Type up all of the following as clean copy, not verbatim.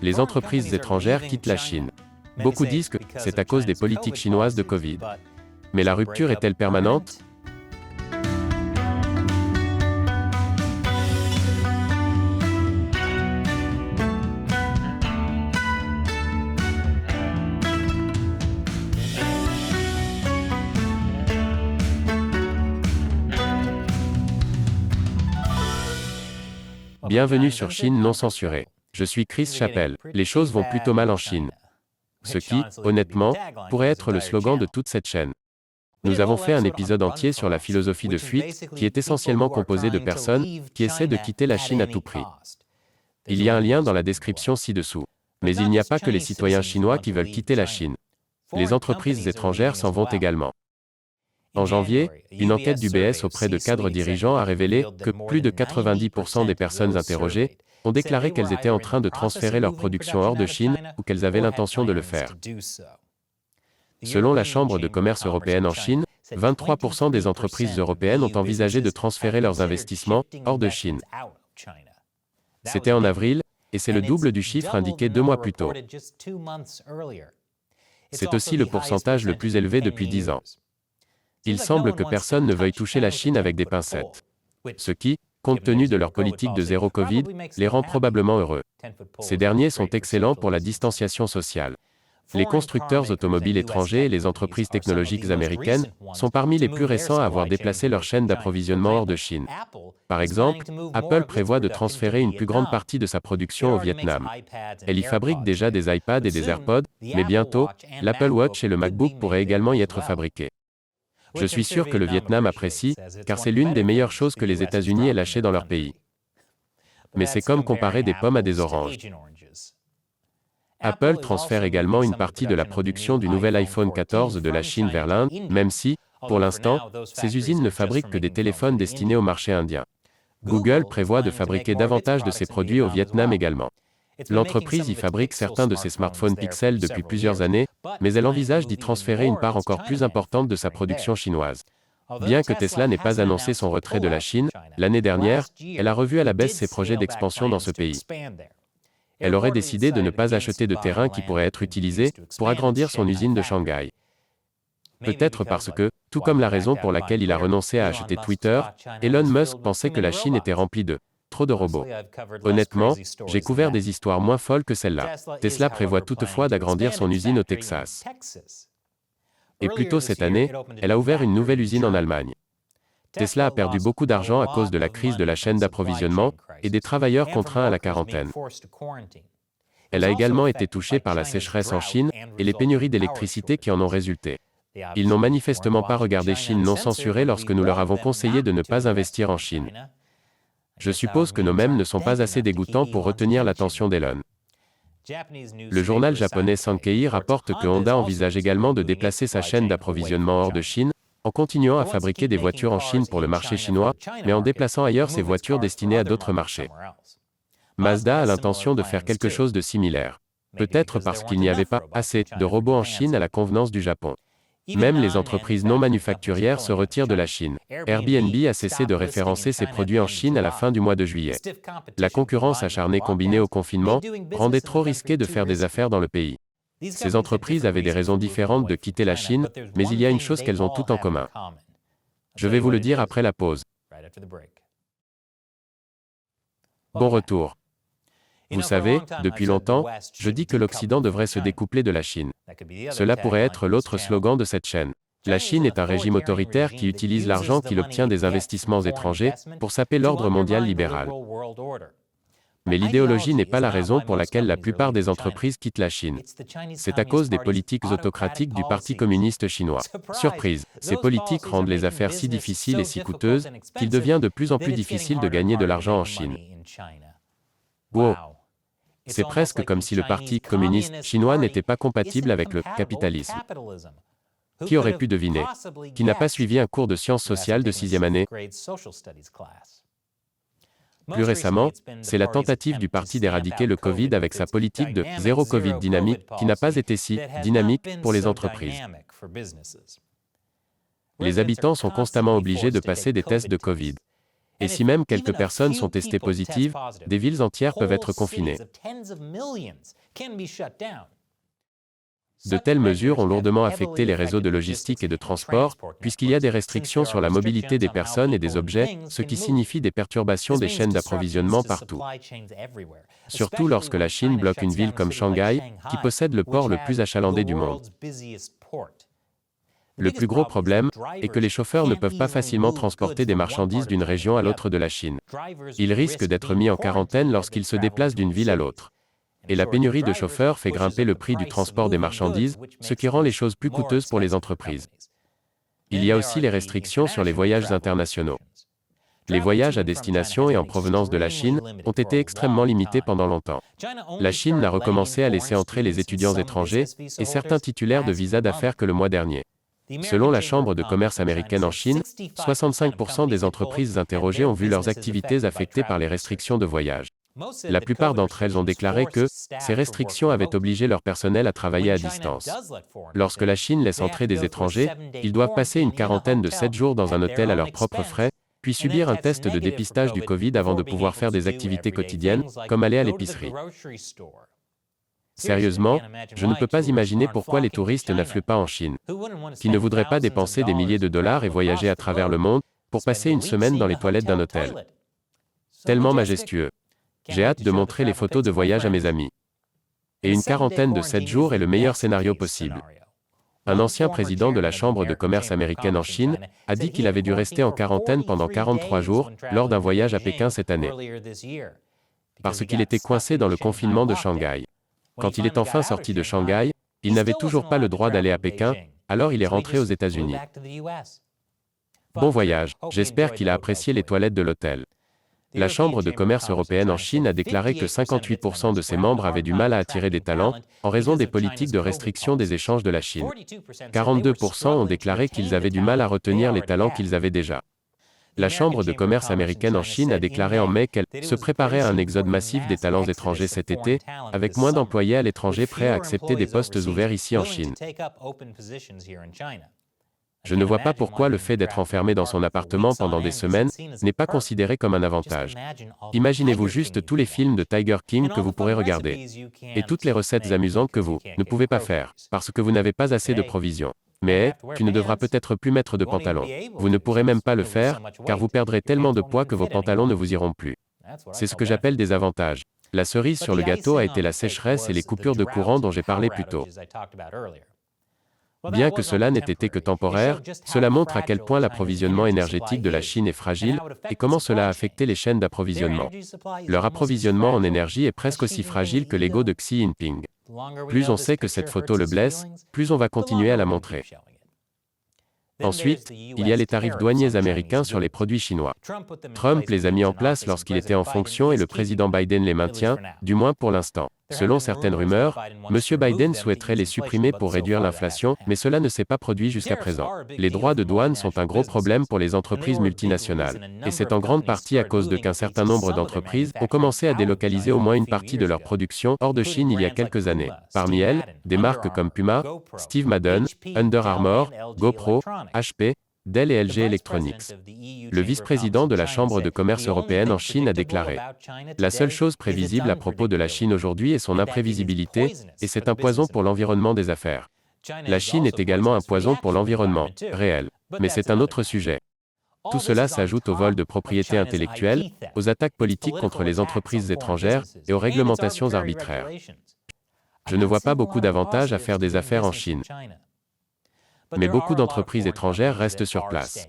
Les entreprises étrangères quittent la Chine. Beaucoup disent que c'est à cause des politiques chinoises de Covid. Mais la rupture est-elle permanente? Bienvenue sur Chine non censurée. Je suis Chris Chappell. Les choses vont plutôt mal en Chine. Ce qui, honnêtement, pourrait être le slogan de toute cette chaîne. Nous avons fait un épisode entier sur la philosophie de fuite, qui est essentiellement composée de personnes qui essaient de quitter la Chine à tout prix. Il y a un lien dans la description ci-dessous. Mais il n'y a pas que les citoyens chinois qui veulent quitter la Chine. Les entreprises étrangères s'en vont également. En janvier, une enquête d'UBS auprès de cadres dirigeants a révélé que plus de 90% des personnes interrogées ont déclaré qu'elles étaient en train de transférer leur production hors de Chine ou qu'elles avaient l'intention de le faire. Selon la Chambre de commerce européenne en Chine, 23% des entreprises européennes ont envisagé de transférer leurs investissements hors de Chine. C'était en avril, et c'est le double du chiffre indiqué 2 mois plus tôt. C'est aussi le pourcentage le plus élevé depuis 10 ans. Il semble que personne ne veuille toucher la Chine avec des pincettes. Ce qui, compte tenu de leur politique de zéro Covid, les rend probablement heureux. Ces derniers sont excellents pour la distanciation sociale. Les constructeurs automobiles étrangers et les entreprises technologiques américaines sont parmi les plus récents à avoir déplacé leur chaîne d'approvisionnement hors de Chine. Par exemple, Apple prévoit de transférer une plus grande partie de sa production au Vietnam. Elle y fabrique déjà des iPads et des AirPods, mais bientôt, l'Apple Watch et le MacBook pourraient également y être fabriqués. Je suis sûr que le Vietnam apprécie, car c'est l'une des meilleures choses que les États-Unis aient lâchées dans leur pays. Mais c'est comme comparer des pommes à des oranges. Apple transfère également une partie de la production du nouvel iPhone 14 de la Chine vers l'Inde, même si, pour l'instant, ces usines ne fabriquent que des téléphones destinés au marché indien. Google prévoit de fabriquer davantage de ses produits au Vietnam également. L'entreprise y fabrique certains de ses smartphones Pixel depuis plusieurs années, mais elle envisage d'y transférer une part encore plus importante de sa production chinoise. Bien que Tesla n'ait pas annoncé son retrait de la Chine, l'année dernière, elle a revu à la baisse ses projets d'expansion dans ce pays. Elle aurait décidé de ne pas acheter de terrain qui pourrait être utilisé pour agrandir son usine de Shanghai. Peut-être parce que, tout comme la raison pour laquelle il a renoncé à acheter Twitter, Elon Musk pensait que la Chine était remplie de trop de robots. Honnêtement, j'ai couvert des histoires moins folles que celle-là. Tesla prévoit toutefois d'agrandir son usine au Texas. Et plus tôt cette année, elle a ouvert une nouvelle usine en Allemagne. Tesla a perdu beaucoup d'argent à cause de la crise de la chaîne d'approvisionnement et des travailleurs contraints à la quarantaine. Elle a également été touchée par la sécheresse en Chine et les pénuries d'électricité qui en ont résulté. Ils n'ont manifestement pas regardé Chine non censurée lorsque nous leur avons conseillé de ne pas investir en Chine. Je suppose que nos mèmes ne sont pas assez dégoûtants pour retenir l'attention d'Elon. Le journal japonais Sankei rapporte que Honda envisage également de déplacer sa chaîne d'approvisionnement hors de Chine, en continuant à fabriquer des voitures en Chine pour le marché chinois, mais en déplaçant ailleurs ses voitures destinées à d'autres marchés. Mazda a l'intention de faire quelque chose de similaire. Peut-être parce qu'il n'y avait pas assez de robots en Chine à la convenance du Japon. Même les entreprises non manufacturières se retirent de la Chine. Airbnb a cessé de référencer ses produits en Chine à la fin du mois de juillet. La concurrence acharnée combinée au confinement rendait trop risqué de faire des affaires dans le pays. Ces entreprises avaient des raisons différentes de quitter la Chine, mais il y a une chose qu'elles ont toutes en commun. Je vais vous le dire après la pause. Bon retour. Vous savez, depuis longtemps, je dis que l'Occident devrait se découpler de la Chine. Cela pourrait être l'autre slogan de cette chaîne. La Chine est un régime autoritaire qui utilise l'argent qu'il obtient des investissements étrangers pour saper l'ordre mondial libéral. Mais l'idéologie n'est pas la raison pour laquelle la plupart des entreprises quittent la Chine. C'est à cause des politiques autocratiques du Parti communiste chinois. Surprise, ces politiques rendent les affaires si difficiles et si coûteuses qu'il devient de plus en plus difficile de gagner de l'argent en Chine. Wow! C'est presque comme si le Parti communiste chinois n'était pas compatible avec le capitalisme. Qui aurait pu deviner? Qui n'a pas suivi un cours de sciences sociales de 6e année? Plus récemment, c'est la tentative du parti d'éradiquer le Covid avec sa politique de zéro Covid dynamique qui n'a pas été si dynamique pour les entreprises. Les habitants sont constamment obligés de passer des tests de Covid. Et si même quelques personnes sont testées positives, des villes entières peuvent être confinées. De telles mesures ont lourdement affecté les réseaux de logistique et de transport, puisqu'il y a des restrictions sur la mobilité des personnes et des objets, ce qui signifie des perturbations des chaînes d'approvisionnement partout. Surtout lorsque la Chine bloque une ville comme Shanghai, qui possède le port le plus achalandé du monde. Le plus gros problème est que les chauffeurs ne peuvent pas facilement transporter des marchandises d'une région à l'autre de la Chine. Ils risquent d'être mis en quarantaine lorsqu'ils se déplacent d'une ville à l'autre. Et la pénurie de chauffeurs fait grimper le prix du transport des marchandises, ce qui rend les choses plus coûteuses pour les entreprises. Il y a aussi les restrictions sur les voyages internationaux. Les voyages à destination et en provenance de la Chine ont été extrêmement limités pendant longtemps. La Chine n'a recommencé à laisser entrer les étudiants étrangers et certains titulaires de visas d'affaires que le mois dernier. Selon la Chambre de commerce américaine en Chine, 65% des entreprises interrogées ont vu leurs activités affectées par les restrictions de voyage. La plupart d'entre elles ont déclaré que ces restrictions avaient obligé leur personnel à travailler à distance. Lorsque la Chine laisse entrer des étrangers, ils doivent passer une quarantaine de 7 jours dans un hôtel à leurs propres frais, puis subir un test de dépistage du Covid avant de pouvoir faire des activités quotidiennes, comme aller à l'épicerie. Sérieusement, je ne peux pas imaginer pourquoi les touristes n'affluent pas en Chine. Qui ne voudraient pas dépenser des milliers de dollars et voyager à travers le monde pour passer une semaine dans les toilettes d'un hôtel. Tellement majestueux. J'ai hâte de montrer les photos de voyage à mes amis. Et une quarantaine de 7 jours est le meilleur scénario possible. Un ancien président de la Chambre de commerce américaine en Chine a dit qu'il avait dû rester en quarantaine pendant 43 jours lors d'un voyage à Pékin cette année. Parce qu'il était coincé dans le confinement de Shanghai. Quand il est enfin sorti de Shanghai, il n'avait toujours pas le droit d'aller à Pékin, alors il est rentré aux États-Unis. Bon voyage, j'espère qu'il a apprécié les toilettes de l'hôtel. La Chambre de commerce européenne en Chine a déclaré que 58% de ses membres avaient du mal à attirer des talents, en raison des politiques de restriction des échanges de la Chine. 42% ont déclaré qu'ils avaient du mal à retenir les talents qu'ils avaient déjà. La Chambre de commerce américaine en Chine a déclaré en mai qu'elle se préparait à un exode massif des talents étrangers cet été, avec moins d'employés à l'étranger prêts à accepter des postes ouverts ici en Chine. Je ne vois pas pourquoi le fait d'être enfermé dans son appartement pendant des semaines n'est pas considéré comme un avantage. Imaginez-vous juste tous les films de Tiger King que vous pourrez regarder. Et toutes les recettes amusantes que vous ne pouvez pas faire, parce que vous n'avez pas assez de provisions. Mais, tu ne devras peut-être plus mettre de pantalons. Vous ne pourrez même pas le faire, car vous perdrez tellement de poids que vos pantalons ne vous iront plus. C'est ce que j'appelle des avantages. La cerise sur le gâteau a été la sécheresse et les coupures de courant dont j'ai parlé plus tôt. Bien que cela n'ait été que temporaire, cela montre à quel point l'approvisionnement énergétique de la Chine est fragile, et comment cela a affecté les chaînes d'approvisionnement. Leur approvisionnement en énergie est presque aussi fragile que l'ego de Xi Jinping. Plus on sait que cette photo le blesse, plus on va continuer à la montrer. Ensuite, il y a les tarifs douaniers américains sur les produits chinois. Trump les a mis en place lorsqu'il était en fonction et le président Biden les maintient, du moins pour l'instant. Selon certaines rumeurs, M. Biden souhaiterait les supprimer pour réduire l'inflation, mais cela ne s'est pas produit jusqu'à présent. Les droits de douane sont un gros problème pour les entreprises multinationales. Et c'est en grande partie à cause qu'un certain nombre d'entreprises ont commencé à délocaliser au moins une partie de leur production hors de Chine il y a quelques années. Parmi elles, des marques comme Puma, Steve Madden, Under Armour, GoPro, HP, Dell et LG Electronics. Le vice-président de la Chambre de commerce européenne en Chine a déclaré : « La seule chose prévisible à propos de la Chine aujourd'hui est son imprévisibilité, et c'est un poison pour l'environnement des affaires. La Chine est également un poison pour l'environnement, réel. Mais c'est un autre sujet. Tout cela s'ajoute au vol de propriété intellectuelle, aux attaques politiques contre les entreprises étrangères et aux réglementations arbitraires. Je ne vois pas beaucoup d'avantages à faire des affaires en Chine. Mais beaucoup d'entreprises étrangères restent sur place.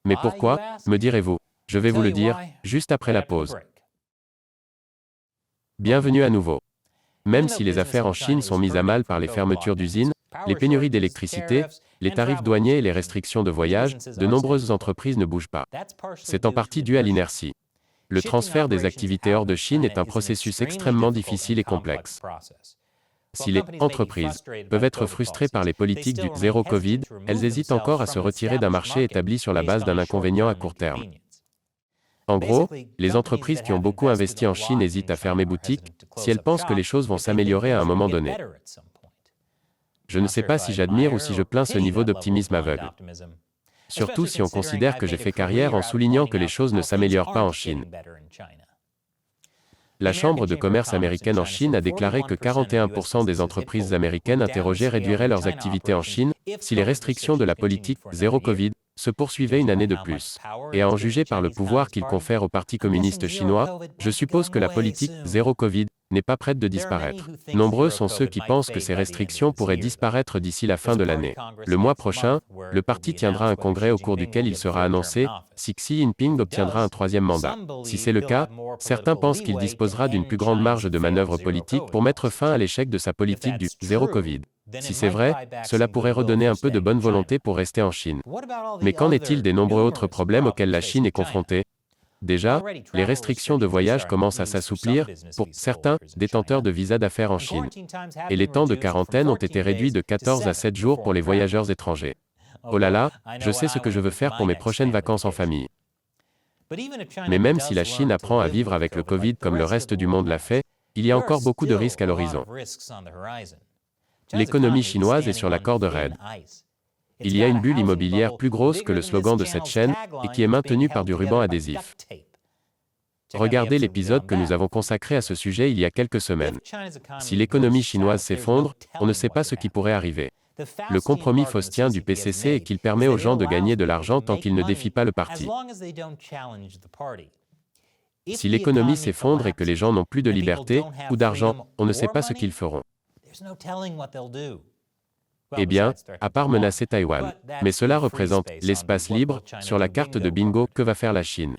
Mais pourquoi, me direz-vous? Je vais vous le dire, juste après la pause. Bienvenue à nouveau. Même si les affaires en Chine sont mises à mal par les fermetures d'usines, les pénuries d'électricité, les tarifs douaniers et les restrictions de voyage, de nombreuses entreprises ne bougent pas. C'est en partie dû à l'inertie. Le transfert des activités hors de Chine est un processus extrêmement difficile et complexe. Si les entreprises peuvent être frustrées par les politiques du zéro Covid, elles hésitent encore à se retirer d'un marché établi sur la base d'un inconvénient à court terme. En gros, les entreprises qui ont beaucoup investi en Chine hésitent à fermer boutique si elles pensent que les choses vont s'améliorer à un moment donné. Je ne sais pas si j'admire ou si je plains ce niveau d'optimisme aveugle. surtout si on considère que j'ai fait carrière en soulignant que les choses ne s'améliorent pas en Chine. La Chambre de commerce américaine en Chine a déclaré que 41% des entreprises américaines interrogées réduiraient leurs activités en Chine si les restrictions de la politique zéro Covid se poursuivaient une année de plus. Et à en juger par le pouvoir qu'il confère au Parti communiste chinois, je suppose que la politique zéro Covid n'est pas prête de disparaître. Nombreux sont ceux qui pensent que ces restrictions pourraient disparaître d'ici la fin de l'année. Le mois prochain, le parti tiendra un congrès au cours duquel il sera annoncé si Xi Jinping obtiendra un troisième mandat. Si c'est le cas, certains pensent qu'il disposera d'une plus grande marge de manœuvre politique pour mettre fin à l'échec de sa politique du zéro Covid. Si c'est vrai, cela pourrait redonner un peu de bonne volonté pour rester en Chine. Mais qu'en est-il des nombreux autres problèmes auxquels la Chine est confrontée ? Déjà, les restrictions de voyage commencent à s'assouplir pour certains détenteurs de visas d'affaires en Chine. Et les temps de quarantaine ont été réduits de 14 à 7 jours pour les voyageurs étrangers. Oh là là, je sais ce que je veux faire pour mes prochaines vacances en famille. Mais même si la Chine apprend à vivre avec le Covid comme le reste du monde l'a fait, il y a encore beaucoup de risques à l'horizon. L'économie chinoise est sur la corde raide. Il y a une bulle immobilière plus grosse que le slogan de cette chaîne et qui est maintenue par du ruban adhésif. Regardez l'épisode que nous avons consacré à ce sujet il y a quelques semaines. Si l'économie chinoise s'effondre, on ne sait pas ce qui pourrait arriver. Le compromis faustien du PCC est qu'il permet aux gens de gagner de l'argent tant qu'ils ne défient pas le parti. Si l'économie s'effondre et que les gens n'ont plus de liberté ou d'argent, on ne sait pas ce qu'ils feront. Eh bien, à part menacer Taïwan. Mais cela représente l'espace libre sur la carte de bingo que va faire la Chine.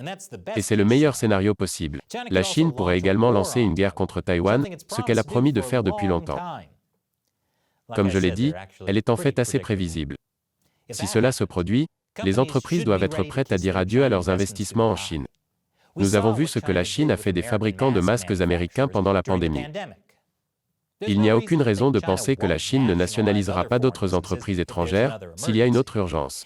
Et c'est le meilleur scénario possible. La Chine pourrait également lancer une guerre contre Taïwan, ce qu'elle a promis de faire depuis longtemps. Comme je l'ai dit, elle est en fait assez prévisible. Si cela se produit, les entreprises doivent être prêtes à dire adieu à leurs investissements en Chine. Nous avons vu ce que la Chine a fait des fabricants de masques américains pendant la pandémie. Il n'y a aucune raison de penser que la Chine ne nationalisera pas d'autres entreprises étrangères s'il y a une autre urgence.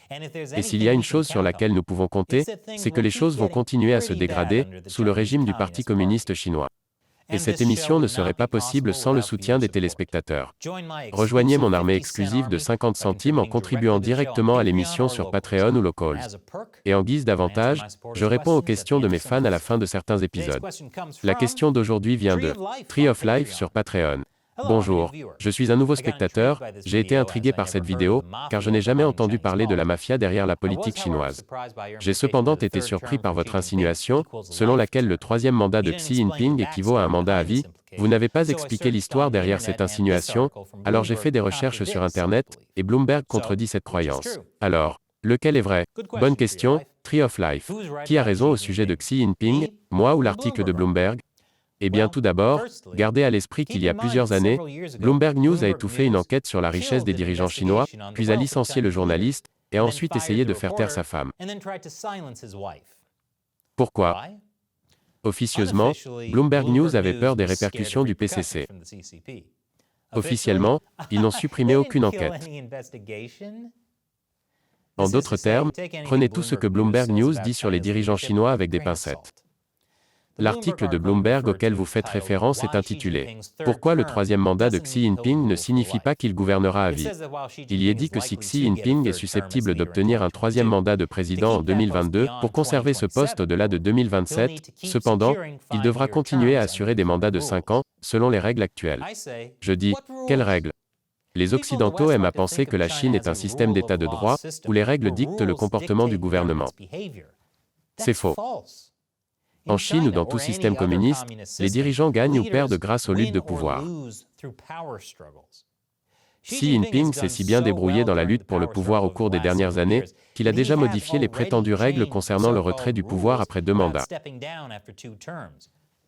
Et s'il y a une chose sur laquelle nous pouvons compter, c'est que les choses vont continuer à se dégrader sous le régime du Parti communiste chinois. Et cette émission ne serait pas possible sans le soutien des téléspectateurs. Rejoignez mon armée exclusive de 50 centimes en contribuant directement à l'émission sur Patreon ou Locals. Et en guise d'avantage, je réponds aux questions de mes fans à la fin de certains épisodes. La question d'aujourd'hui vient de Tree of Life sur Patreon. Bonjour, je suis un nouveau spectateur, j'ai été intrigué par cette vidéo, car je n'ai jamais entendu parler de la mafia derrière la politique chinoise. J'ai cependant été surpris par votre insinuation, selon laquelle le troisième mandat de Xi Jinping équivaut à un mandat à vie. Vous n'avez pas expliqué l'histoire derrière cette insinuation, alors j'ai fait des recherches sur Internet, et Bloomberg contredit cette croyance. Alors, lequel est vrai? Bonne question, Tree of Life. Qui a raison au sujet de Xi Jinping, moi ou l'article de Bloomberg? Eh bien tout d'abord, gardez à l'esprit qu'il y a plusieurs années, Bloomberg News a étouffé une enquête sur la richesse des dirigeants chinois, puis a licencié le journaliste, et a ensuite essayé de faire taire sa femme. Pourquoi? Officieusement, Bloomberg News avait peur des répercussions du PCC. Officiellement, ils n'ont supprimé aucune enquête. En d'autres termes, prenez tout ce que Bloomberg News dit sur les dirigeants chinois avec des pincettes. L'article de Bloomberg auquel vous faites référence est intitulé « Pourquoi le troisième mandat de Xi Jinping ne signifie pas qu'il gouvernera à vie ?» Il y est dit que si Xi Jinping est susceptible d'obtenir un troisième mandat de président en 2022 pour conserver ce poste au-delà de 2027, cependant, il devra continuer à assurer des mandats de 5 ans, selon les règles actuelles. Je dis, quelles règles? Les Occidentaux aiment à penser que la Chine est un système d'état de droit, où les règles dictent le comportement du gouvernement. C'est faux. En Chine ou dans tout système communiste, les dirigeants gagnent ou perdent grâce aux luttes de pouvoir. Xi Jinping s'est si bien débrouillé dans la lutte pour le pouvoir au cours des dernières années, qu'il a déjà modifié les prétendues règles concernant le retrait du pouvoir après 2 mandats.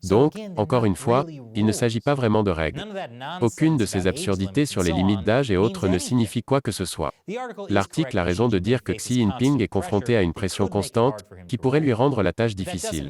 Donc, encore une fois, il ne s'agit pas vraiment de règles. Aucune de ces absurdités sur les limites d'âge et autres ne signifie quoi que ce soit. L'article a raison de dire que Xi Jinping est confronté à une pression constante, qui pourrait lui rendre la tâche difficile.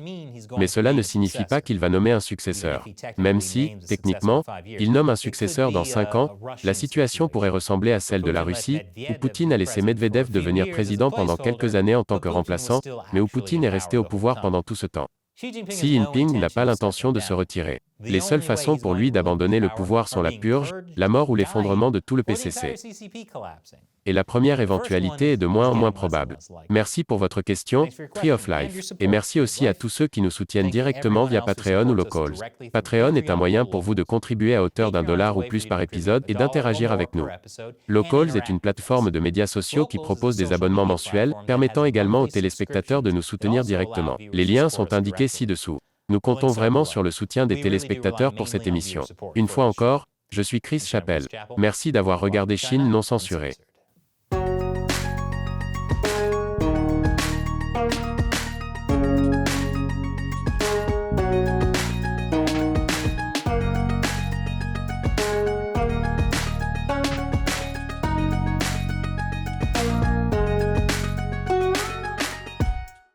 Mais cela ne signifie pas qu'il va nommer un successeur. Même si, techniquement, il nomme un successeur dans 5 ans, la situation pourrait ressembler à celle de la Russie, où Poutine a laissé Medvedev devenir président pendant quelques années en tant que remplaçant, mais où Poutine est resté au pouvoir pendant tout ce temps. Xi Jinping n'a pas l'intention de se retirer. Les seules façons pour lui d'abandonner le pouvoir sont la purge, la mort ou l'effondrement de tout le PCC. Et la première éventualité est de moins en moins probable. Merci pour votre question, Tree of Life. Et merci aussi à tous ceux qui nous soutiennent directement via Patreon ou Locals. Patreon est un moyen pour vous de contribuer à hauteur d'$1 ou plus par épisode et d'interagir avec nous. Locals est une plateforme de médias sociaux qui propose des abonnements mensuels, permettant également aux téléspectateurs de nous soutenir directement. Les liens sont indiqués ci-dessous. Nous comptons vraiment sur le soutien des téléspectateurs pour cette émission. Une fois encore, je suis Chris Chappell. Merci d'avoir regardé Chine non censurée.